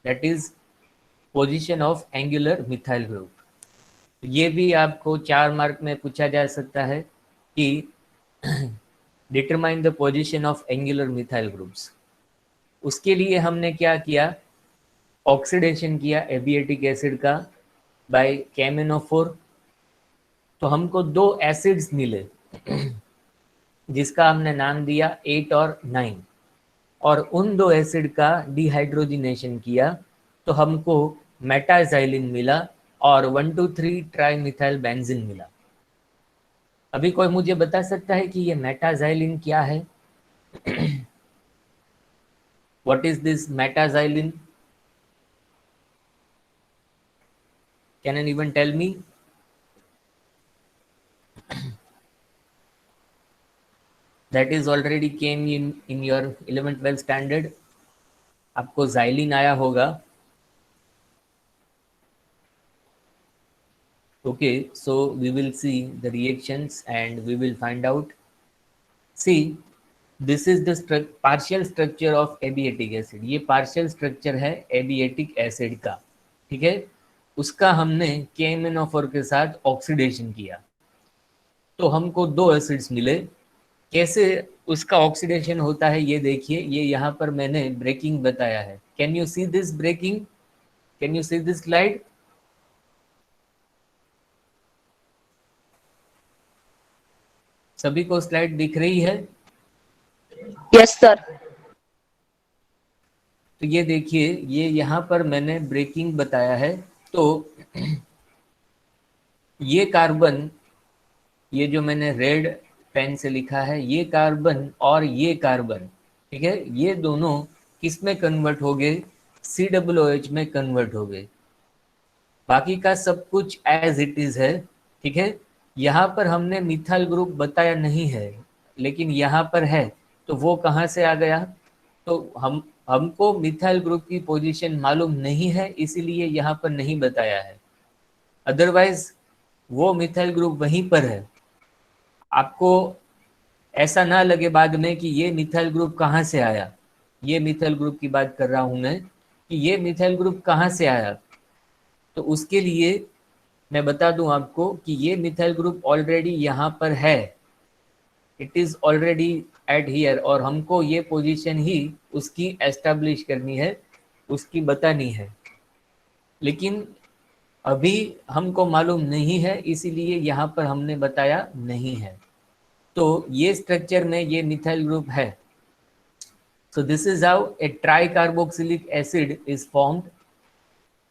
That is position of angular methyl group. ये भी आपको 4 मार्क में पूछा जा सकता है कि determine the position of angular methyl groups. उसके लिए हमने क्या किया, ऑक्सीडेशन किया एबिएटिक एसिड का बाय KMnO4। तो हमको 2 एसिड्स मिले जिसका हमने नाम दिया 8 और 9, और उन 2 एसिड का डिहाइड्रोजिनेशन किया तो हमको मेटाजाइलिन मिला और 1,2,3 ट्राइमिथाइल बेंजीन मिला। अभी कोई मुझे बता सकता है कि ये मेटाजाइलिन क्या है? What is this metaxylene? Can anyone tell me? That is already came in your 11th-12th standard. आपको जाइलिन आया होगा। Okay, so we will see the reactions and we will find out. See, this is the partial structure of abiotic acid। ये partial structure है abiotic acid का, ठीक है। उसका हमने KMnO4 के साथ ऑक्सीडेशन किया तो हमको 2 एसिड्स मिले। कैसे उसका ऑक्सीडेशन होता है ये देखिए, ये यहाँ पर मैंने ब्रेकिंग बताया है। Can you see this breaking? Can you see this slide? सभी को स्लाइड दिख रही है? Yes sir. तो ये देखिए, ये यहाँ पर मैंने ब्रेकिंग बताया है। तो ये कार्बन, ये जो मैंने रेड पेन से लिखा है, ये कार्बन और ये कार्बन, ठीक है, ये दोनों किस में कन्वर्ट हो गए? COOH में कन्वर्ट हो गए। बाकी का सब कुछ एज इट इज है, ठीक है। यहाँ पर हमने मिथाइल ग्रुप बताया नहीं है, लेकिन यहाँ पर है, तो वो कहाँ से आ गया? तो हमको मिथाइल ग्रुप की पोजीशन मालूम नहीं है, इसीलिए यहाँ पर नहीं बताया है। अदरवाइज वो मिथाइल ग्रुप वहीं पर है। आपको ऐसा ना लगे बाद में कि ये मिथाइल ग्रुप कहाँ से आया। ये मिथाइल ग्रुप की बात कर रहा हूँ मैं कि ये मिथाइल ग्रुप कहाँ से आया। तो उसके लिए मैं बता दूं आपको कि ये मिथाइल ग्रुप ऑलरेडी यहाँ पर है, it is already eight here, और हमको ये पोजीशन ही उसकी एस्टेब्लिश करनी है, उसकी बतानी है। लेकिन अभी हमको मालूम नहीं है, इसीलिए यहाँ पर हमने बताया नहीं है। तो ये स्ट्रक्चर में ये मिथाइल ग्रुप है। So this is how a try carboxylic acid is formed.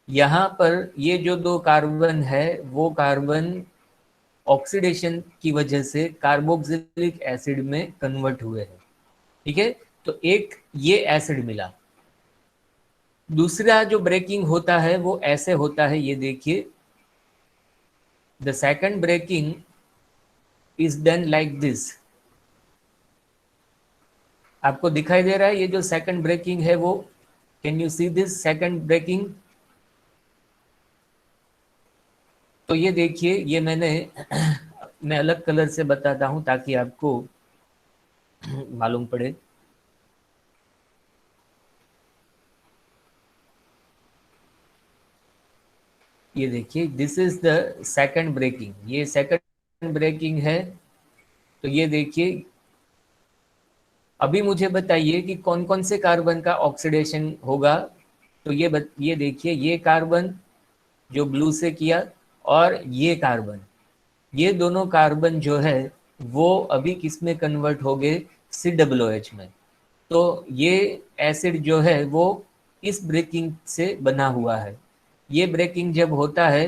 यहाँ पर ये जो 2 कार्बन है वो कार्बन ऑक्सीडेशन की वजह से कार्बोक्सिलिक एसिड में कन्वर्ट हुए हैं, ठीक है। तो एक ये एसिड मिला। दूसरा जो ब्रेकिंग होता है वो ऐसे होता है, ये देखिए, the second breaking is done like this. आपको दिखाई दे रहा है ये जो सेकंड ब्रेकिंग है वो? Can you see this second breaking? तो ये देखिए, ये मैं अलग कलर से बताता हूं ताकि आपको मालूम पड़े। ये देखिए, this is the second breaking, ये सेकंड ब्रेकिंग है। तो ये देखिए, अभी मुझे बताइए कि कौन कौन से कार्बन का ऑक्सीडेशन होगा। तो ये देखिए, ये कार्बन जो ब्लू से किया और ये कार्बन, ये दोनों कार्बन जो है वो अभी किस में कन्वर्ट हो गए? COOH में। तो ये एसिड जो है वो इस ब्रेकिंग से बना हुआ है। ये ब्रेकिंग जब होता है,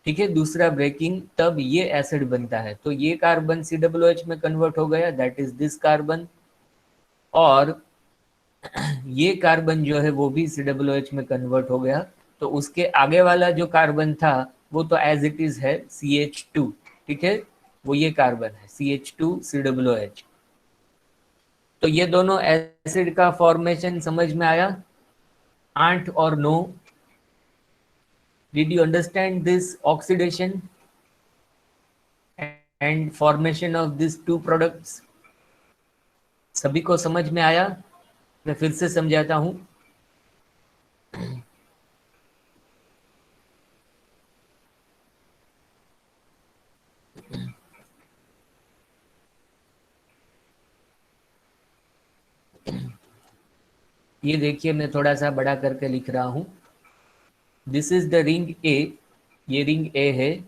ठीक है, दूसरा ब्रेकिंग, तब ये एसिड बनता है। तो ये कार्बन COOH में कन्वर्ट हो गया, दैट इज दिस कार्बन। और ये कार्बन जो है वो भी COOH में कन्वर्ट हो गया। तो उसके आगे वाला जो कार्बन था वो तो एज इट इज है CH2, ठीक है, वो ये कार्बन है CH2 COOH। तो ये दोनों एसिड का फॉर्मेशन समझ में आया? आंट और no? Did you understand this oxidation and formation of this 2 products? सभी को समझ में आया? मैं फिर से समझाता हूं। ये देखिए मैं थोड़ा सा बड़ा करके लिख रहा हूँ। This is the ring A, ये रिंग ए है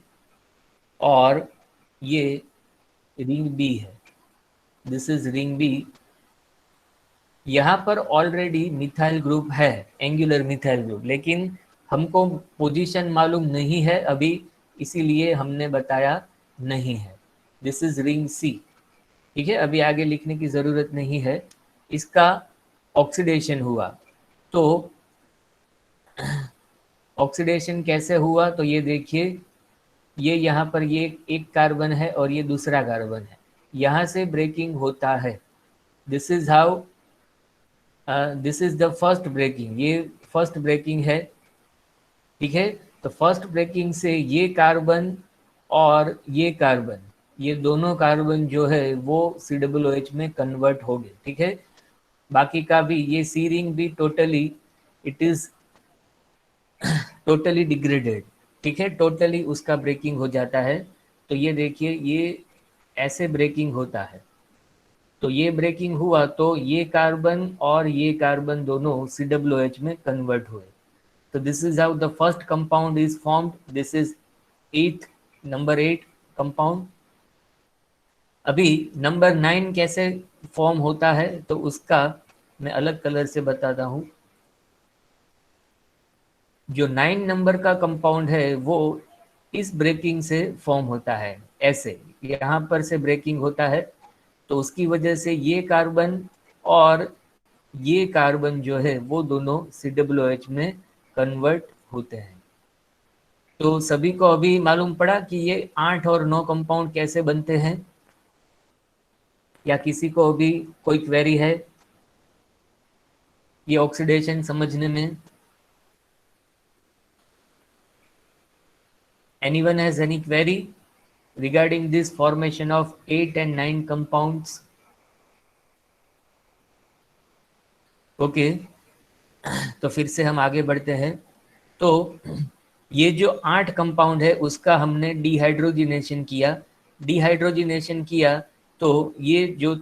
और ये रिंग बी है। This is ring B. यहाँ पर ऑलरेडी मिथाइल ग्रुप है, एंगुलर मिथाइल ग्रुप, लेकिन हमको पोजीशन मालूम नहीं है अभी, इसीलिए हमने बताया नहीं है। दिस इज रिंग सी। ठीक है, अभी आगे लिखने की ज़रूरत नहीं है। इसका ऑक्सीडेशन हुआ, तो ऑक्सीडेशन कैसे हुआ तो ये देखिए, ये यहाँ पर ये एक कार्बन है और ये दूसरा कार्बन है, यहाँ से ब्रेकिंग होता है। This is how, this is the first breaking, ये फर्स्ट ब्रेकिंग है। ठीक है, तो फर्स्ट ब्रेकिंग से ये कार्बन और ये कार्बन, ये दोनों कार्बन जो है वो COOH में कन्वर्ट हो गए। ठीक है, बाकी का भी ये सी रिंग भी totally, it is totally degraded. ठीक है, टोटली उसका ब्रेकिंग हो जाता है। तो ये देखिए, ये ऐसे ब्रेकिंग होता है। तो ये ब्रेकिंग हुआ तो ये कार्बन और ये कार्बन दोनों COOH में कन्वर्ट हुए। तो this is how the first compound is formed. This is number 8 compound. अभी नंबर 9 कैसे फॉर्म होता है तो उसका मैं अलग कलर से बताता हूँ। जो 9 नंबर का कंपाउंड है वो इस ब्रेकिंग से फॉर्म होता है, ऐसे यहाँ पर से ब्रेकिंग होता है। तो उसकी वजह से ये कार्बन और ये कार्बन जो है वो दोनों COOH में कन्वर्ट होते हैं। तो सभी को अभी मालूम पड़ा कि ये 8 और 9 कंपाउंड कैसे बनते हैं, या किसी को अभी कोई क्वेरी है ये ऑक्सीडेशन समझने में? Anyone has any query regarding this formation of 8 and 9 compounds? Okay, तो फिर से हम आगे बढ़ते हैं। तो ये जो 8 कंपाउंड है उसका हमने डिहाइड्रोजिनेशन किया। डिहाइड्रोजिनेशन किया तो ये जो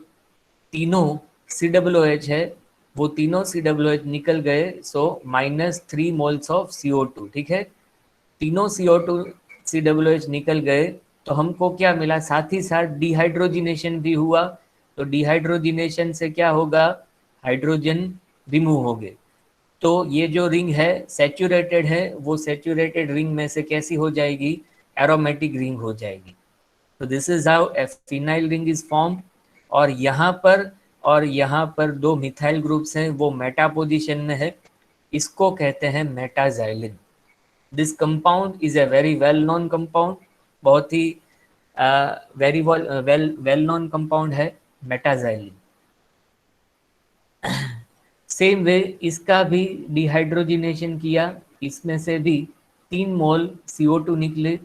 तीनों COOH है वो तीनों COOH निकल गए, सो -3 मोल्स ऑफ CO2। ठीक है, तीनों CO2 COOH निकल गए तो हमको क्या मिला, साथ ही साथ डिहाइड्रोजिनेशन भी हुआ। तो डिहाइड्रोजिनेशन से क्या होगा, हाइड्रोजन रिमूव हो गए। तो ये जो रिंग है सैचुरेटेड है, वो सैचुरेटेड रिंग में से कैसी हो जाएगी, एरोमेटिक रिंग हो जाएगी। तो this is how a phenyl ring is form. और यहाँ पर दो मिथाइल ग्रुप्स हैं, वो मेटा पोजीशन में है, इसको कहते हैं metaxylene. This compound is a very well known compound, बहुत ही वेरी वेल नोन कंपाउंड है मेटाजाइलिन। सेम वे इसका भी डिहाइड्रोजिनेशन किया, इसमें से भी 3 मोल CO2 निकले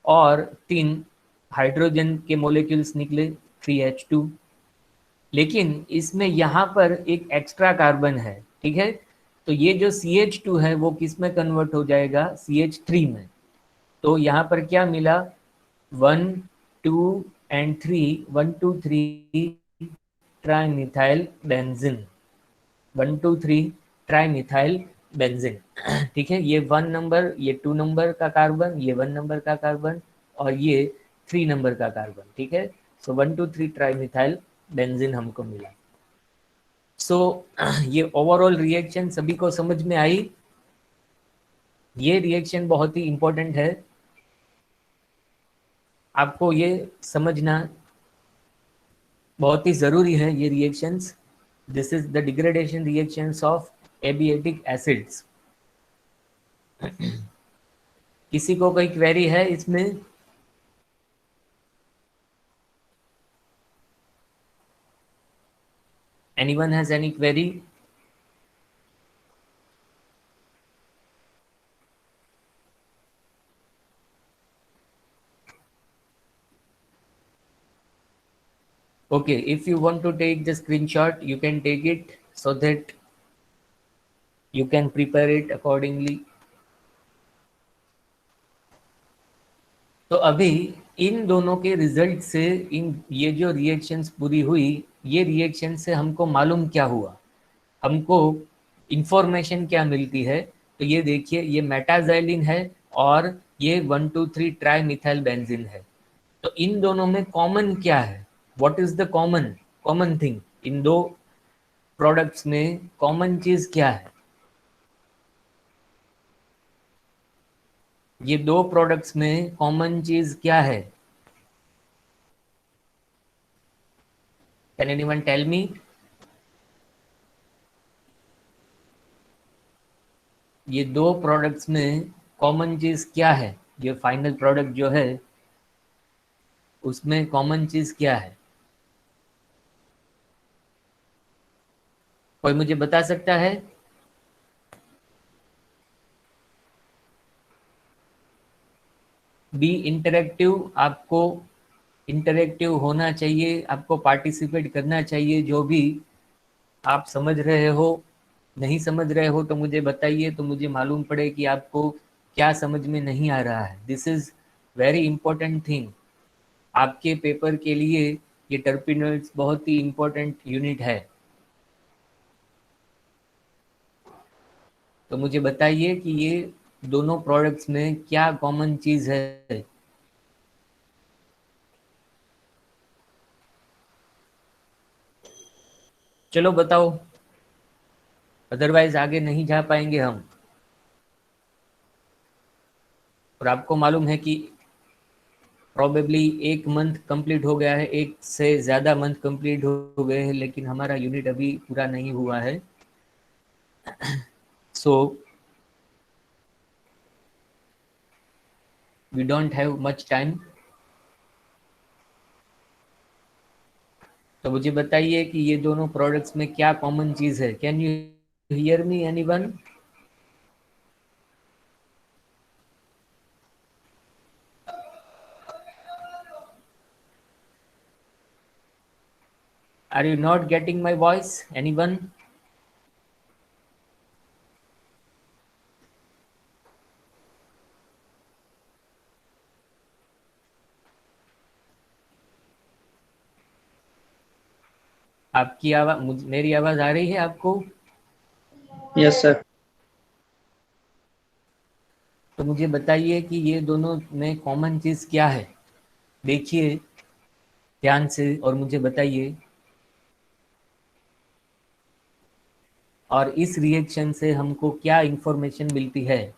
और 3 हाइड्रोजन के मोलिक्यूल्स निकले, 3H2। लेकिन इसमें यहाँ पर एक एक्स्ट्रा कार्बन है। ठीक है, तो ये जो CH2 है वो किस में कन्वर्ट हो जाएगा, CH3 में। तो यहाँ पर क्या मिला, 1 2 and 3, 1 2 3 trimethyl benzene, 1 2 3 trimethyl benzene. ठीक है, ये 1 नंबर, ये 2 नंबर का कार्बन, ये 1 नंबर का कार्बन और ये 3 नंबर का कार्बन। ठीक है, सो 1 2 3 ट्राइमिथाइल बेंजीन हमको मिला। सो ये ओवरऑल रिएक्शन सभी को समझ में आई। ये रिएक्शन बहुत ही इंपॉर्टेंट है, आपको ये समझना बहुत ही ज़रूरी है ये reactions. This is the degradation reactions of abietic acids. किसी को कोई क्वेरी है इसमें? Anyone has any query? Okay, if you want to take the screenshot, you can take it so that you can prepare it accordingly. तो अभी इन दोनों के result से इन ये जो रिएक्शंस पूरी हुई ये रिएक्शन से हमको मालूम क्या हुआ, हमको इंफॉर्मेशन क्या मिलती है। तो ये देखिए, ये मेटाजाइलिन है और ये 1,2,3 ट्राई मिथाइल बेंजीन है। तो इन दोनों में कॉमन क्या है? What is the common common thing in दो प्रोडक्ट्स में? कॉमन चीज क्या है? ये दो प्रोडक्ट्स में कॉमन चीज क्या है? Can anyone tell me? ये दो प्रोडक्ट्स में कॉमन चीज क्या है? ये फाइनल प्रोडक्ट जो है उसमें कॉमन चीज क्या है? कोई मुझे बता सकता है? बी इंटरेक्टिव, आपको इंटरेक्टिव होना चाहिए, आपको पार्टिसिपेट करना चाहिए। जो भी आप समझ रहे हो, नहीं समझ रहे हो तो मुझे बताइए, तो मुझे मालूम पड़े कि आपको क्या समझ में नहीं आ रहा है। This is very important thing आपके पेपर के लिए। ये टर्पिनोइड्स बहुत ही इंपॉर्टेंट यूनिट है। तो मुझे बताइए कि ये दोनों प्रोडक्ट्स में क्या कॉमन चीज है? चलो बताओ, अदरवाइज आगे नहीं जा पाएंगे हम। और आपको मालूम है कि प्रॉबेबली एक मंथ कंप्लीट हो गया है, एक से ज़्यादा मंथ कंप्लीट हो गए हैं, लेकिन हमारा यूनिट अभी पूरा नहीं हुआ है। So we don't have much time. तो मुझे बताइए कि ये दोनों प्रोडक्ट्स में क्या कॉमन चीज़ है? Can you hear me anyone? Are you not getting my voice anyone? आपकी आवाज, मेरी आवाज आ रही है आपको? Yes sir. तो मुझे बताइए कि ये दोनों में कॉमन चीज़ क्या है? देखिए ध्यान से और मुझे बताइए। और इस रिएक्शन से हमको क्या इंफॉर्मेशन मिलती है?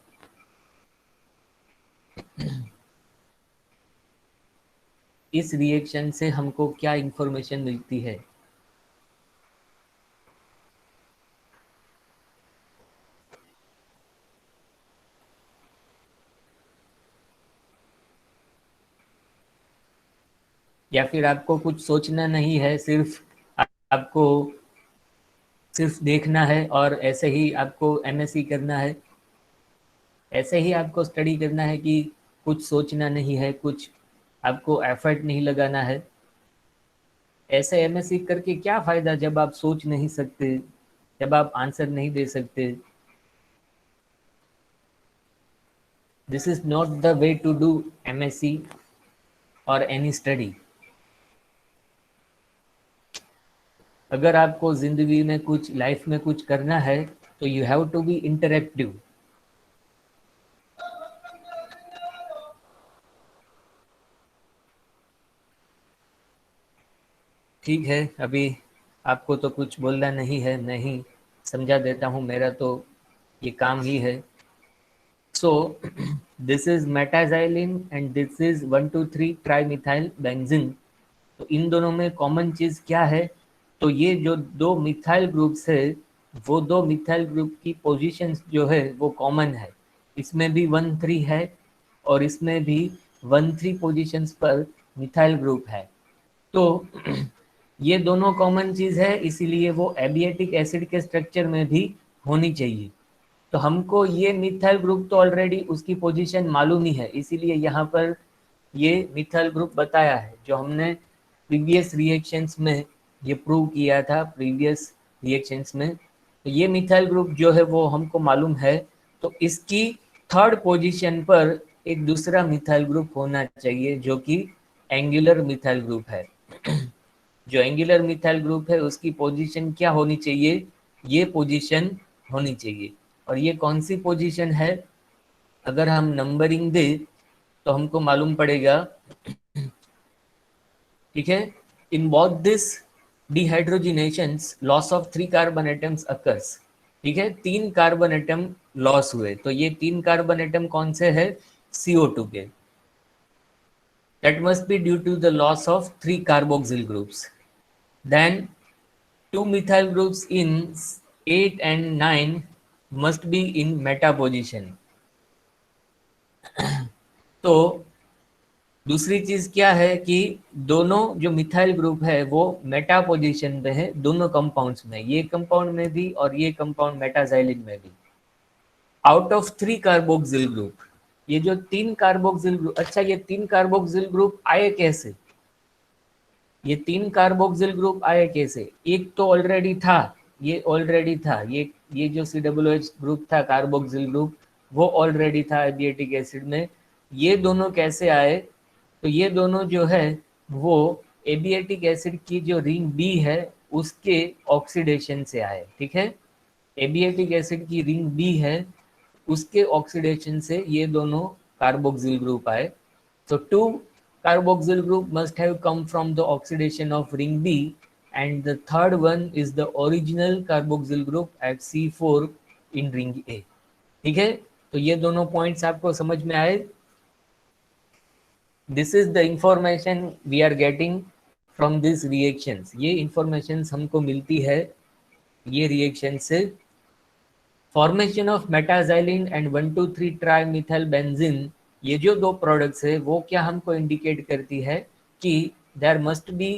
इस रिएक्शन से हमको क्या इंफॉर्मेशन मिलती है? या फिर आपको कुछ सोचना नहीं है, सिर्फ आपको सिर्फ देखना है और ऐसे ही आपको एमएससी करना है? ऐसे ही आपको स्टडी करना है कि कुछ सोचना नहीं है, कुछ आपको एफर्ट नहीं लगाना है? ऐसे एमएससी करके क्या फ़ायदा जब आप सोच नहीं सकते, जब आप आंसर नहीं दे सकते? This is not the way to do MSc और एनी स्टडी। अगर आपको ज़िंदगी में कुछ, लाइफ में कुछ करना है तो you have to be interactive. ठीक है, अभी आपको तो कुछ बोलना नहीं है, मैं ही समझा देता हूँ, मेरा तो ये काम ही है। So this is metaxylene and this is 1,2,3 trimethyl benzene. तो इन दोनों में कॉमन चीज़ क्या है? तो ये जो दो मिथाइल ग्रुप्स है, वो दो मिथाइल ग्रुप की पोजीशंस जो है वो कॉमन है। इसमें भी 1,3 है और इसमें भी 1,3 पोजीशंस पर मिथाइल ग्रुप है। तो ये दोनों कॉमन चीज़ है, इसीलिए वो एबियाटिक एसिड के स्ट्रक्चर में भी होनी चाहिए। तो हमको ये मिथाइल ग्रुप तो ऑलरेडी उसकी पोजीशन मालूम ही है, इसीलिए यहाँ पर ये मिथाइल ग्रुप बताया है, जो हमने प्रीवियस रिएक्शंस में ये प्रूव किया था, प्रीवियस रिएक्शंस में। तो ये मिथाइल ग्रुप जो है वो हमको मालूम है। तो इसकी थर्ड पोजीशन पर एक दूसरा मिथाइल ग्रुप होना चाहिए जो कि एंगुलर मिथाइल ग्रुप है। जो एंगुलर मिथाइल ग्रुप है उसकी पोजीशन क्या होनी चाहिए, ये पोजीशन होनी चाहिए। और ये कौन सी पोजीशन है, अगर हम नंबरिंग दे तो हमको मालूम पड़ेगा, ठीक है। In both this dehydrogenations loss of 3 carbon atoms occurs, ठीक है, 3 कार्बन एटम लॉस हुए। तो ये 3 कार्बन एटम कौन से है, CO2 के। That must be due to the loss of 3 carboxyl groups. Then 2 methyl groups in 8 and 9 must be in meta position। तो दूसरी चीज क्या है कि दोनों जो मिथाइल ग्रुप है वो मेटा पोजीशन में है दोनों कंपाउंड्स में, ये कंपाउंड में भी और ये कंपाउंड मेटाजाइलिन में भी। आउट ऑफ 3 कार्बोक्सिल ग्रुप, ये जो 3 कार्बोक्सिल ग्रुप, अच्छा ये 3 कार्बोक्सिल ग्रुप आए कैसे, ये 3 कार्बोक्सिल ग्रुप आए कैसे, एक तो ऑलरेडी था, ये ऑलरेडी था, ये जो COOH ग्रुप था कार्बोक्सिल ग्रुप वो ऑलरेडी था एबिएटिक एसिड में। ये दोनों कैसे आए, तो ये दोनों जो है वो एबिएटिक एसिड की जो रिंग बी है उसके ऑक्सीडेशन से आए, ठीक है। एबिएटिक एसिड की रिंग बी है उसके ऑक्सीडेशन से ये दोनों कार्बोक्सिल ग्रुप आए। So 2 carboxyl group must have come from the oxidation of ring B, and the third one is the original carboxyl group at C4 in ring A। ठीक है, तो ये दोनों पॉइंट्स आपको समझ में आए। This is the information we are getting from this reactions, ये इंफॉर्मेशन हमको मिलती है ये रिएक्शन से। Formation of metaxylene and 1,2,3 trimethyl benzene, ये जो दो प्रोडक्ट्स है वो क्या हमको इंडिकेट करती है कि there must be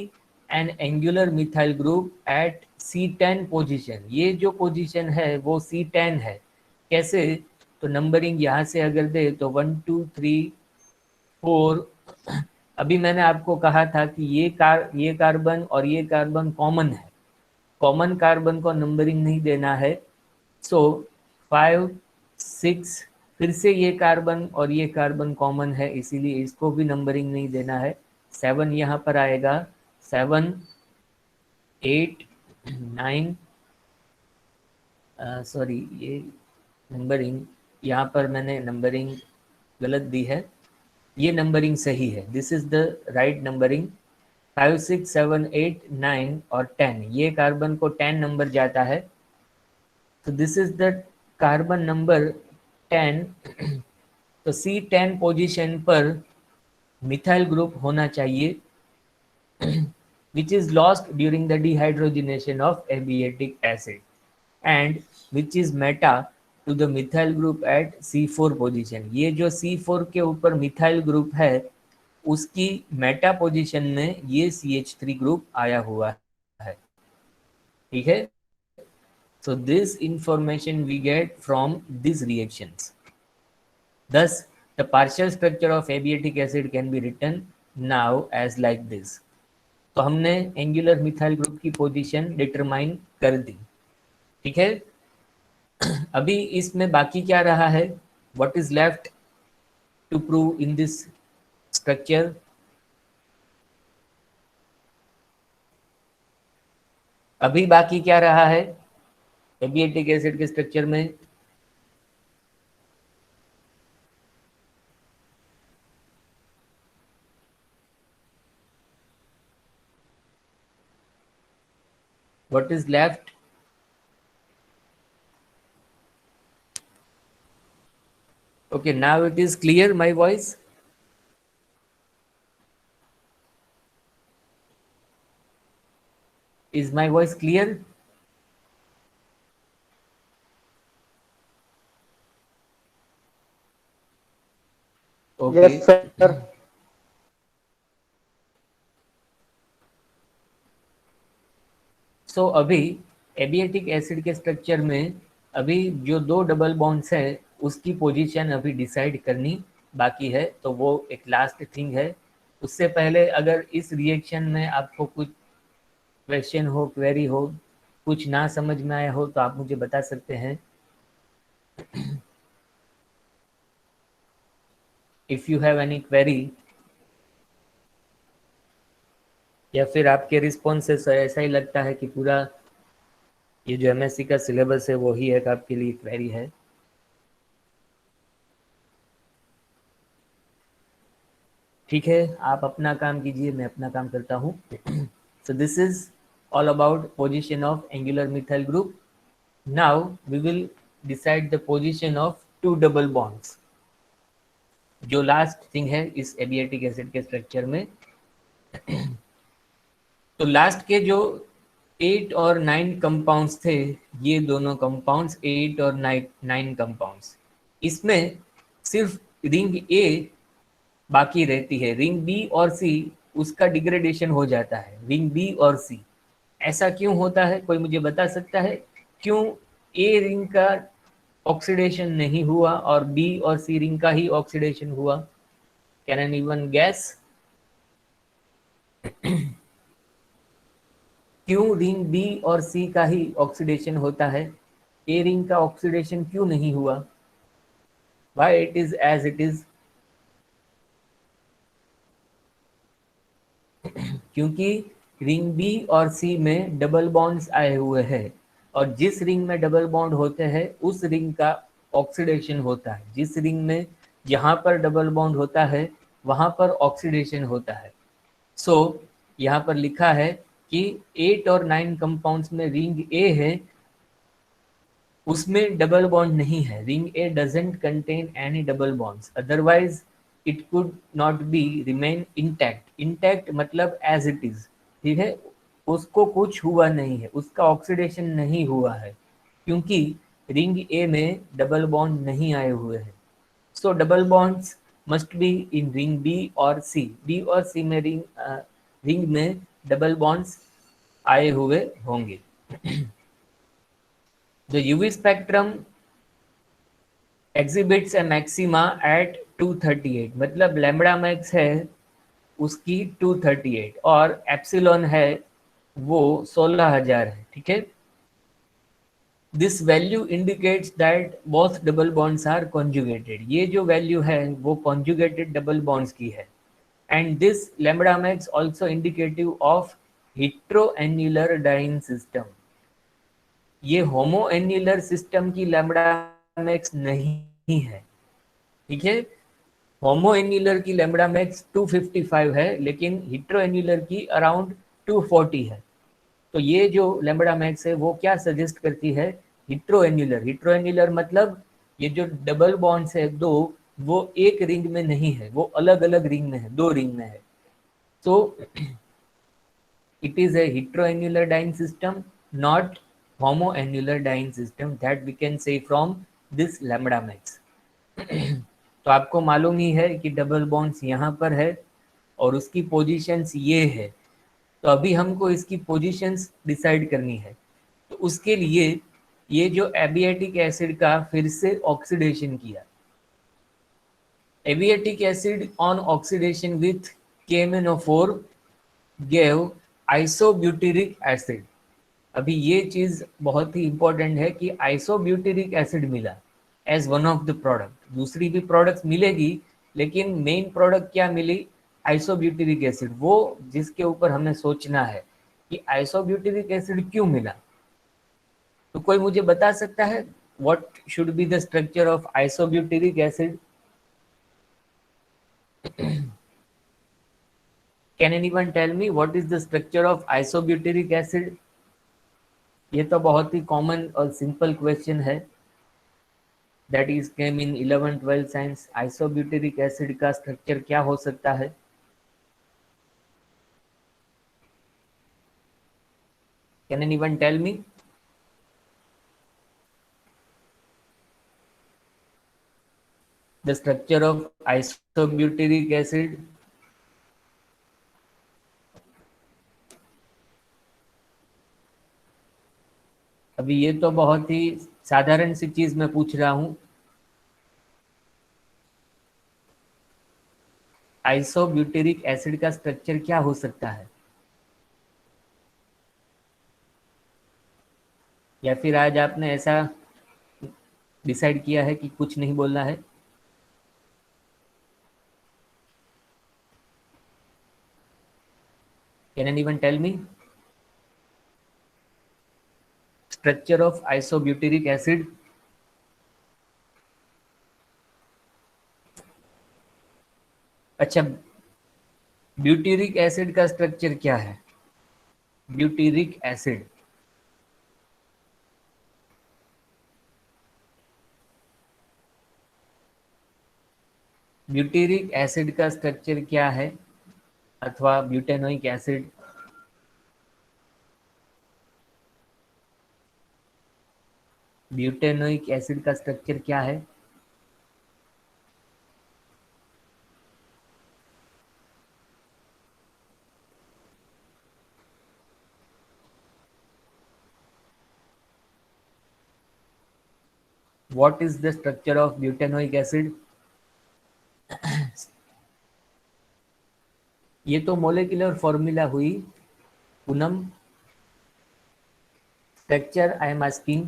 an angular methyl group at C10 position. ये जो पोजीशन है वो C10 है। कैसे, तो नंबरिंग यहाँ से अगर दे तो 1 2 3 4, अभी मैंने आपको कहा था कि ये कार्बन और ये कार्बन कॉमन है, कॉमन कार्बन को नंबरिंग नहीं देना है। सो 5 6, फिर से ये कार्बन और ये कार्बन कॉमन है इसीलिए इसको भी नंबरिंग नहीं देना है। 7 यहाँ पर आएगा, 7 8 9, सॉरी ये नंबरिंग यहाँ पर मैंने नंबरिंग गलत दी है, ये नंबरिंग सही है, this is the right numbering. 5 6 7 8 9 और 10, ये कार्बन को 10 नंबर जाता है। तो this is the carbon number 10। तो C10 पोजीशन पर मिथाइल ग्रुप होना चाहिए which is lost during the dehydrogenation of abiotic acid and which is meta to the methyl group at C4 position। ये जो C4 के ऊपर मिथाइल ग्रुप है उसकी मेटा पोजीशन में ये CH3 ग्रुप आया हुआ है, ठीक है। So this information we get from these reactions। Thus the partial structure of abiotic acid can be written now as like this। तो हमने एंगुलर मिथाइल ग्रुप की पोजीशन डिटरमाइन कर दी, ठीक है। अभी इसमें बाकी क्या रहा है, what is left to prove in this structure. अभी बाकी क्या रहा है एबिएटिक एसिड के स्ट्रक्चर में, what is left. Okay, now it is clear my voice। Is my voice clear? Okay। Yes, sir. सो अभी एबिएटिक एसिड के स्ट्रक्चर में अभी जो दो डबल बॉन्ड्स है उसकी पोजीशन अभी डिसाइड करनी बाकी है, तो वो एक लास्ट थिंग है। उससे पहले अगर इस रिएक्शन में आपको कुछ क्वेश्चन हो, क्वेरी हो, कुछ ना समझ में आया हो तो आप मुझे बता सकते हैं। If you have any query. या फिर आपके रिस्पॉन्स से ऐसा ही लगता है कि पूरा ये जो एमएससी का सिलेबस है वो ही एक आपके लिए क्वेरी है? ठीक है, आप अपना काम कीजिए, मैं अपना काम करता हूँ। So this is all about position of angular methyl group. Now we will decide the position of two double bonds. जो लास्ट थिंग है इस एबियाटिक एसिड के स्ट्रक्चर में। तो लास्ट के जो 8 और 9 कंपाउंड्स थे, ये दोनों कंपाउंड्स 8 और 9 कंपाउंड्स, इसमें सिर्फ रिंग ए बाकी रहती है। रिंग बी और सी उसका डिग्रेडेशन हो जाता है, रिंग बी और सी। ऐसा क्यों होता है, कोई मुझे बता सकता है क्यों ए रिंग का ऑक्सीडेशन नहीं हुआ और बी और सी रिंग का ही ऑक्सीडेशन हुआ? Can anyone gas? क्यों रिंग बी और सी का ही ऑक्सीडेशन होता है, ए रिंग का ऑक्सीडेशन क्यों नहीं हुआ? Why it is as it is? क्योंकि रिंग बी और सी में डबल बॉन्ड्स आए हुए हैं, और जिस रिंग में डबल बॉन्ड होते हैं उस रिंग का ऑक्सीडेशन होता है। जिस रिंग में जहाँ पर डबल बॉन्ड होता है वहाँ पर ऑक्सीडेशन होता है। सो यहाँ पर लिखा है कि 8 और 9 कंपाउंड्स में रिंग ए है, उसमें डबल बॉन्ड नहीं है। Ring A doesn't contain any double bonds, otherwise it could not be remain intact. Intact मतलब एज इट इज, ठीक है, उसको कुछ हुआ नहीं है, उसका ऑक्सीडेशन नहीं हुआ है, क्योंकि रिंग ए में डबल बॉन्ड नहीं आए हुए हैं। So double bonds must be in ring B और सी। बी और सी में रिंग में डबल बॉन्ड्स आए हुए होंगे। The UV spectrum exhibits a maxima at 238, मतलब लैम्बडा मैक्स है उसकी 238 और एप्सिलॉन है वो 16,000 है, ठीक है। This value indicates that both double bonds are conjugated. ये जो वैल्यू है वो कॉन्जुगेटेड डबल बॉन्ड्स की है। And this lambda max also indicative of heteroannular diene system. ये होमोएन्युलर सिस्टम की लैम्बडा मैक्स नहीं है, ठीक है। होमोएन्युलर की लैम्बडा मैक्स 255 है, लेकिन हेटेरोएन्युलर की अराउंड 240 है। तो ये जो लैम्बडा मैक्स है वो क्या सजेस्ट करती है? हेटेरोएन्युलर। हेटेरोएन्युलर मतलब ये जो डबल बॉन्ड्स है दो, वो एक रिंग में नहीं है, वो अलग अलग रिंग में है, दो रिंग में है। तो it is a heteroannular dyne system, not homoannular dyne system, that we can say from this lambda max. तो आपको मालूम ही है कि डबल बॉन्ड्स यहाँ पर है और उसकी पोजीशंस ये है। तो अभी हमको इसकी पोजीशंस डिसाइड करनी है। तो उसके लिए ये जो एबियाटिक एसिड का फिर से ऑक्सीडेशन किया, abietic acid on oxidation with KMnO4 gave isobutyric acid. अभी ये चीज बहुत ही इंपॉर्टेंट है कि आइसोब्यूटेरिक एसिड मिला as one of the product. दूसरी भी प्रोडक्ट्स मिलेगी, लेकिन मेन प्रोडक्ट क्या मिली? आइसोब्यूटेरिक एसिड। वो जिसके ऊपर हमें सोचना है कि आइसोब्यूटेरिक एसिड क्यों मिला। तो कोई मुझे बता सकता है what should be the structure of isobutyric acid? Can anyone tell me what is the structure of isobutyric acid? ये तो बहुत ही कॉमन और सिंपल क्वेश्चन है, that is came in 11-12 science. Isobutyric acid का स्ट्रक्चर क्या हो सकता है? Can anyone tell me? The structure of isobutyric acid. अभी ये तो बहुत ही साधारण सी चीज मैं पूछ रहा हूं। आइसोब्यूटेरिक एसिड का स्ट्रक्चर क्या हो सकता है? या फिर आज आपने ऐसा डिसाइड किया है कि कुछ नहीं बोलना है? Can anyone tell me? Structure of isobutyric acid. अच्छा, ब्यूटीरिक एसिड का स्ट्रक्चर क्या है? ब्यूटीरिक एसिड, ब्यूटीरिक एसिड का स्ट्रक्चर क्या है, अथवा ब्यूटेनोइक एसिड? ब्यूटेनोइक एसिड का स्ट्रक्चर क्या है? What is the structure of butanoic acid? ये तो मोलिकुलर फॉर्मूला हुई Poonam. Structure I am asking.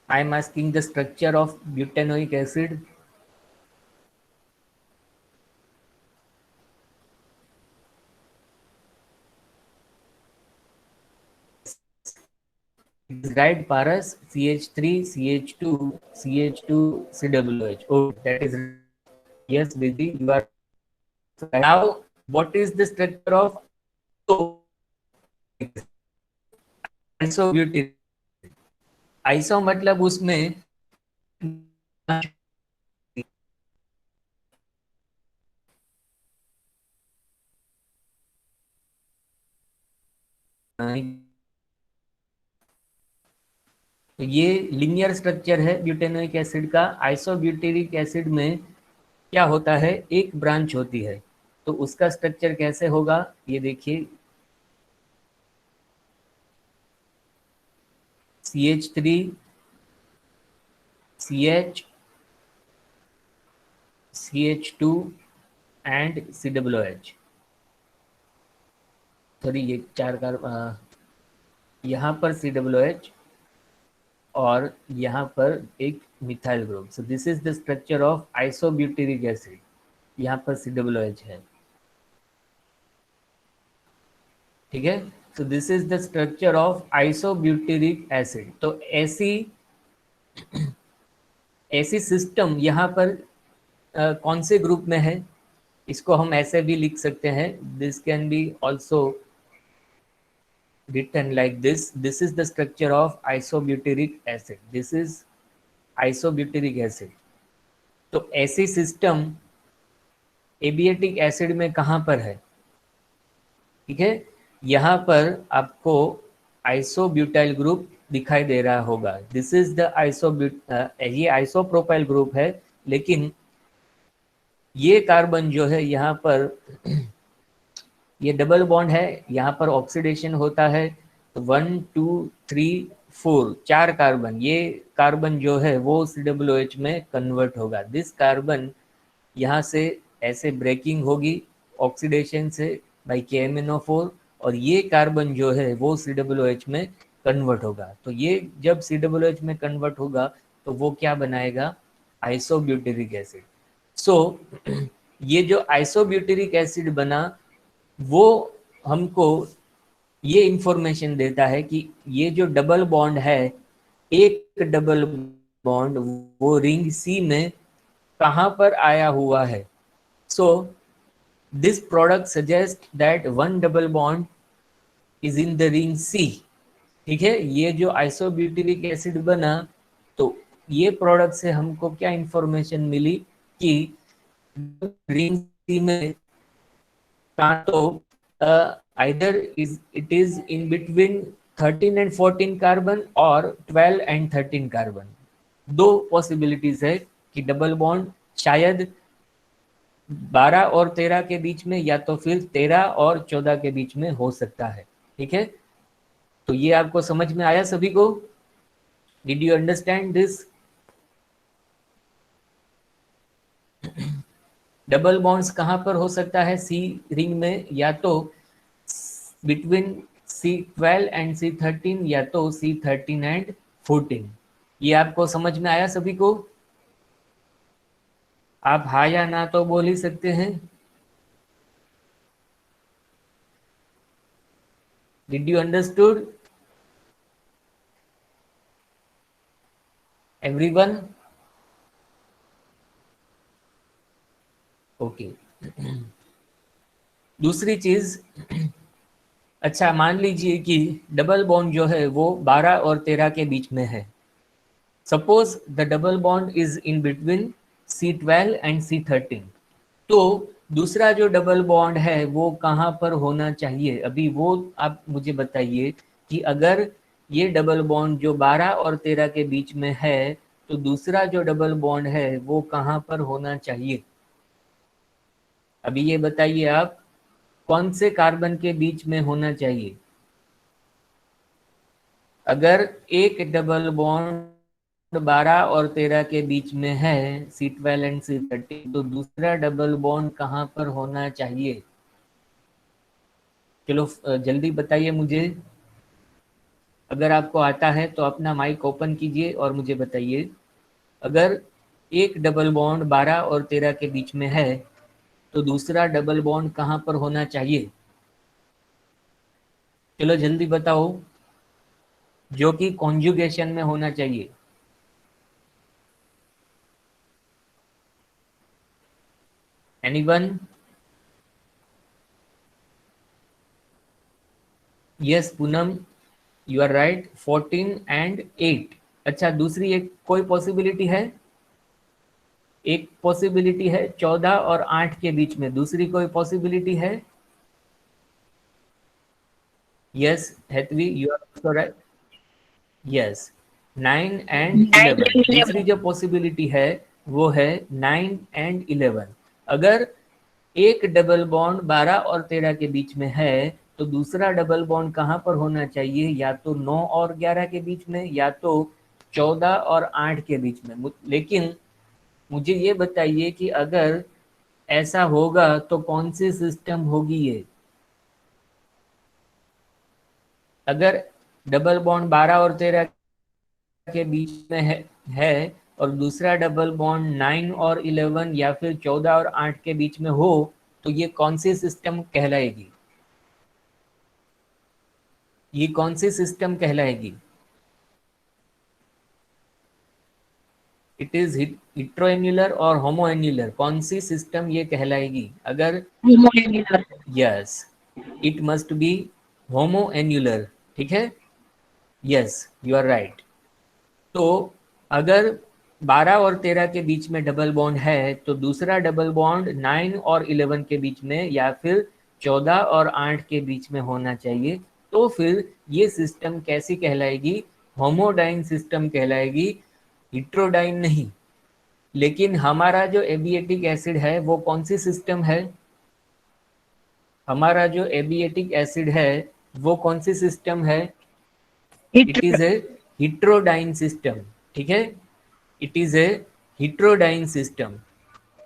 I am asking the structure of butanoic acid. Right, Paras. CH3, CH2, CH2, COOH. Oh, that is yes, Vidhi, you are. Now, what is the structure of isobutene? Iso मतलब उसमें तो ये linear structure है butanoic acid का. आइसोब्यूटेरिक acid में क्या होता है, एक ब्रांच होती है. तो उसका स्ट्रक्चर कैसे होगा ये देखिए. CH3, CH, CH2 and COOH. Sorry, ये चार यहाँ पर COOH और यहाँ पर एक methyl group. So this is the structure of isobutyric acid. यहाँ पर COOH है, ठीक है. So this is the structure of isobutyric acid. तो ऐसी सिस्टम यहाँ पर कौन से ग्रुप में है, इसको हम ऐसे भी लिख सकते हैं. This can be also written like this. This is the structure of isobutyric acid. This is isobutyric acid. तो ऐसी सिस्टम एबिएटिक एसिड में कहाँ पर है, ठीक है. यहाँ पर आपको आइसोब्यूटाइल ग्रुप दिखाई दे रहा होगा. दिस इज द ये आइसोप्रोपाइल ग्रुप है, लेकिन ये कार्बन जो है यहाँ पर ये डबल बॉन्ड है, यहाँ पर ऑक्सीडेशन होता है. तो 1 2 3 4 चार कार्बन, ये कार्बन जो है वो COOH में कन्वर्ट होगा. दिस कार्बन यहाँ से ऐसे ब्रेकिंग होगी ऑक्सीडेशन से बाई KMnO4, और ये कार्बन जो है वो COOH में कन्वर्ट होगा. तो ये जब COOH में कन्वर्ट होगा तो वो क्या बनाएगा, आइसोब्यूटेरिक एसिड. सो ये जो आइसोब्यूटेरिक एसिड बना वो हमको ये इंफॉर्मेशन देता है कि ये जो डबल बॉन्ड है, एक डबल बॉन्ड वो रिंग C में कहाँ पर आया हुआ है. So this product suggest that one double bond is in the ring C. ठीक है, ये जो आइसोब्यूटेरिक एसिड बना, तो ये प्रोडक्ट से हमको क्या इंफॉर्मेशन मिली कि रिंग C में तो either it is in between 13 and 14 carbon और 12 and 13 कार्बन. दो पॉसिबिलिटीज है कि डबल बॉन्ड शायद 12 और 13 के बीच में, या तो फिर 13 और 14 के बीच में हो सकता है. ठीक है, तो ये आपको समझ में आया सभी को? Did you understand this? Double bonds कहाँ पर हो सकता है C रिंग में, या तो बिटवीन C12 एंड C13, या तो C13 एंड 14. ये आपको समझ में आया सभी को? आप हाँ या ना तो बोल ही सकते हैं। Did you understood everyone? Okay. दूसरी चीज, अच्छा मान लीजिए कि डबल बॉन्ड जो है वो 12 और 13 के बीच में है। Suppose the double bond is in between C12 and C13। तो दूसरा जो डबल बॉन्ड है वो कहाँ पर होना चाहिए? अभी वो आप मुझे बताइए कि अगर ये डबल बॉन्ड जो 12 और 13 के बीच में है तो दूसरा जो डबल बॉन्ड है वो कहाँ पर होना चाहिए? अभी ये बताइए आप, कौन से कार्बन के बीच में होना चाहिए? अगर एक डबल बॉन्ड 12 और 13 के बीच में है, C12 एंड C13, तो दूसरा डबल बॉन्ड कहाँ पर होना चाहिए? चलो जल्दी बताइए मुझे। अगर आपको आता है तो अपना माइक ओपन कीजिए और मुझे बताइए। अगर एक डबल बॉन्ड 12 और 13 के बीच में है तो दूसरा डबल बॉन्ड कहाँ पर होना चाहिए? चलो जल्दी बताओ, जो कि कॉन्जुगेशन में होना चाहिए। Anyone? Yes Poonam, you are right, 14 and 8। अच्छा, दूसरी एक कोई पॉसिबिलिटी है? एक पॉसिबिलिटी है 14 और 8 के बीच में, दूसरी कोई पॉसिबिलिटी है? Yes Hetvi, you are also right. Yes, 9 and 11। दूसरी जो पॉसिबिलिटी है वो है 9 एंड 11। अगर एक डबल बॉन्ड 12 और 13 के बीच में है तो दूसरा डबल बॉन्ड कहाँ पर होना चाहिए? या तो 9 और 11 के बीच में, या तो 14 और 8 के बीच में। लेकिन मुझे ये बताइए कि अगर ऐसा होगा तो कौन सी सिस्टम होगी ये? अगर डबल बॉन्ड 12 और 13 के बीच में है और दूसरा डबल बॉन्ड 9 और 11 या फिर 14 और 8 के बीच में हो, तो ये कौन सी सिस्टम कहलाएगी? ये कौन सी सिस्टम कहलाएगी? इट इज हिट्रोएन्युलर और होमोएन्युलर, कौन सी सिस्टम ये कहलाएगी? अगर Homoannular. Yes, it must be homoannular. ठीक है, यस यू आर राइट। तो अगर 12 और 13 के बीच में डबल बॉन्ड है तो दूसरा डबल बॉन्ड 9 और 11 के बीच में या फिर 14 और 8 के बीच में होना चाहिए। तो फिर ये सिस्टम कैसी कहलाएगी? होमोडाइन सिस्टम कहलाएगी, हिट्रोडाइन नहीं। लेकिन हमारा जो एबिएटिक एसिड है वो कौन सी सिस्टम है? हमारा जो एबिएटिक एसिड है वो कौन सी सिस्टम है? It is a heterodiene system. ठीक है, it is a heterodiene system.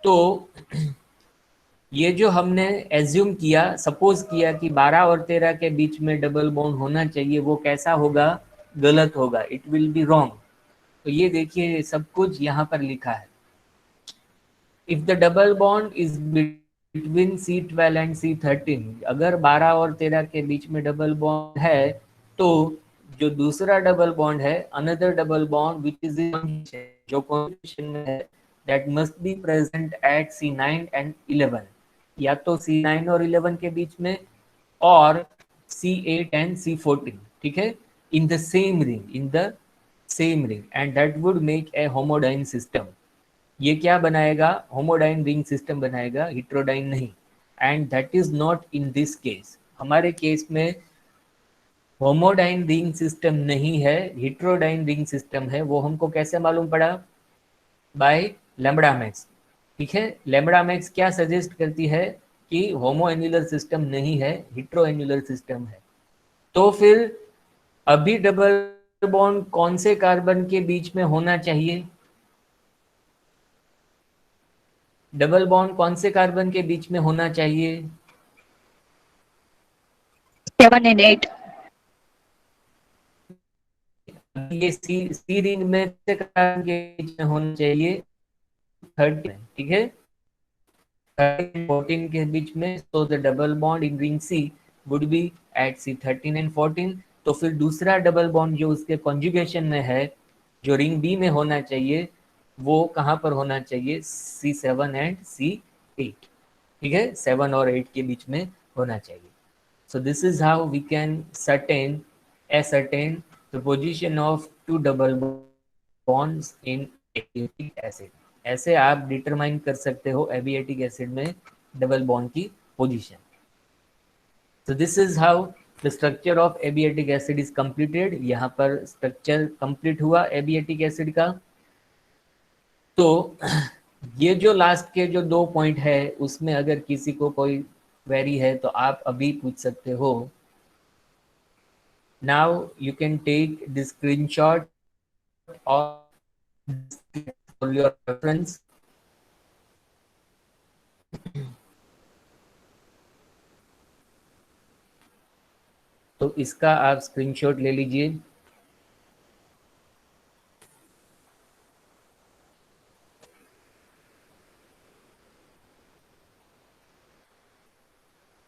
तो ये जो हमने एज्यूम किया, सपोज किया कि 12 और 13 के बीच में डबल बॉन्ड होना चाहिए, वो कैसा होगा? गलत होगा, इट विल बी रॉन्ग। तो ये देखिए सब कुछ यहाँ पर लिखा है। If the double bond is between C12 and C13, अगर 12 और 13 के बीच में डबल बॉन्ड है तो जो दूसरा डबल बॉन्ड है, another double bond which is जो कॉन्जुगेशन में है, that must be present at C9 and 11, या तो C9 और 11 के बीच में और C8 एंड C14। ठीक है, in the same ring, in the same ring, and that would make a homodiene system. ये क्या बनाएगा? होमोडाइन रिंग सिस्टम बनाएगा, हिट्रोडाइन नहीं। And that is not in this case. हमारे केस में होमोडाइन रिंग सिस्टम नहीं है, हिट्रोडाइन रिंग सिस्टम है। वो हमको कैसे मालूम पड़ा? By lambda max. ठीक है, लैम्ब्डा मैक्स क्या सजेस्ट करती है कि होमोएन्युलर सिस्टम नहीं है, हिट्रोएन्युलर सिस्टम है। तो फिर अभी डबल बॉन्ड कौन से कार्बन के बीच में होना चाहिए? डबल बॉन्ड कौन से कार्बन के बीच में होना चाहिए? 7 and 8. ये सी रिंग में से कार्बन के बीच में होना चाहिए 13। ठीक है, 14 के बीच में, so the double bond in ring C would be at C13 and 14. तो फिर दूसरा डबल बॉन्ड जो उसके कॉन्जुगेशन में है, जो रिंग बी में होना चाहिए, वो कहाँ पर होना चाहिए? C7 and C8. ठीक है, 7 और 8 के बीच में होना चाहिए. So this is how we can ascertain the position of two double bonds in abiotic acid. ऐसे आप डिटरमाइन कर सकते हो एबियोटिक एसिड में डबल बॉन्ड की position. So this is how the structure of abiotic acid is completed. यहाँ पर structure complete हुआ एबियोटिक एसिड का. तो ये जो लास्ट के जो 2 पॉइंट है, उसमें अगर किसी को कोई क्वेरी है तो आप अभी पूछ सकते हो. Now you can take the screenshot of for your reference. तो इसका आप स्क्रीनशॉट ले लीजिए.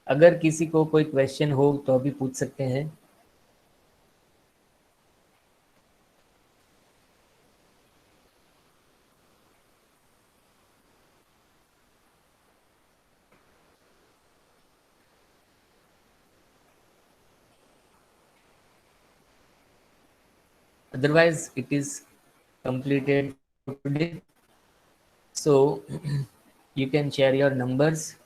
अगर किसी को कोई क्वेश्चन हो तो अभी पूछ सकते हैं. Otherwise, it is completed today. So you can share your numbers.